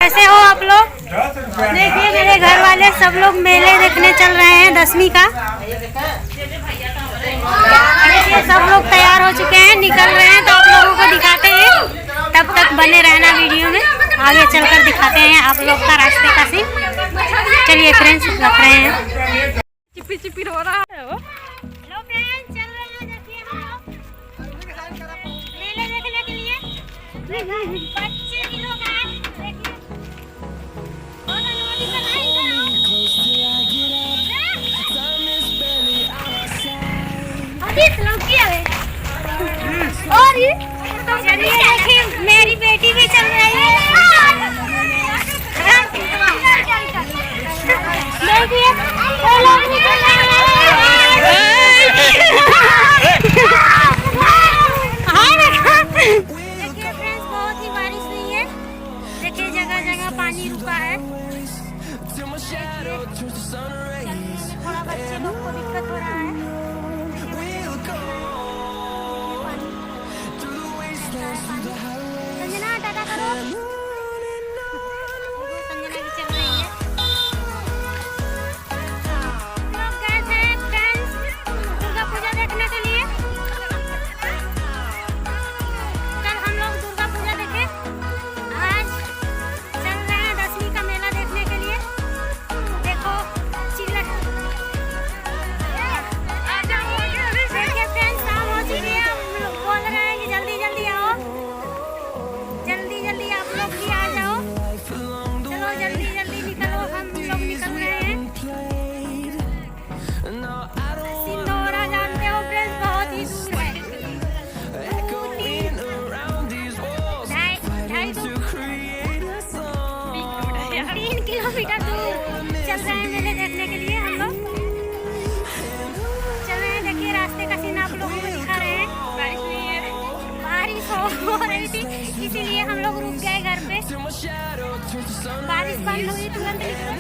कैसे हो आप लोग? देखिए मेरे घर वाले सब लोग मेले देखने चल रहे हैं 10वीं का। देखिए सब लोग तैयार हो चुके हैं, निकल रहे हैं, तो आप लोगों को दिखाते हैं। तब तक बने रहना वीडियो में, आगे चलकर दिखाते हैं आप लोग का रास्ते का सीन। चलिए फ्रेंड्स, रख रहे हैं। चिपी चिपी रो रहा है वो। हेलो फ्रेंड्स, चल रहे हैं देखिए हम लोग मेले देखने के लिए। बच्चे भी लोग आए, देखिए और अनवादी कर रहे हैं। और ये चलिए देखिए मेरी बेटी भी चल रही है। देखिए वो लोग भी चल रहे हैं। देखिए फ्रेंड्स, बहुत ही बारिश हुई है। देखिए जगह जगह पानी रुका है। थोड़ा बच्चे लोग को दिक्कत हो रहा है। संजना टाटा करो। संजना भी चल रही है। लोग गए थे फ्रेंड्स दुर्गा पूजा देखने के लिए। कल हम लोग दुर्गा पूजा देखे, आज चल रहे हैं 10वीं का मेला देखने के लिए। देखो चिल्ला देखिए फ्रेंड्स, शाम हो चुकी है। हम लोग बोल रहे हैं कि जल्दी जल्दी आओ, जल्दी जल्दी आप लोग भी आ जाओ। चलो जल्दी जल्दी निकलो, हम लोग निकल रहे हैं। सिंदौरा जानते हो फ्रेंड्स, बहुत ही दूर है। 3 किलोमीटर दूर चल रहे हैं मेले देखने के लिए। हम लोग चल रहे हैं, देखिए रास्ते का सीन आप लोगों को दिखा रहे हैं। बारिश नहीं है, बारिश हो रही थी इसीलिए हम लोग रुक गए घर पे। बारिश बंद हुई तुरंत निकले।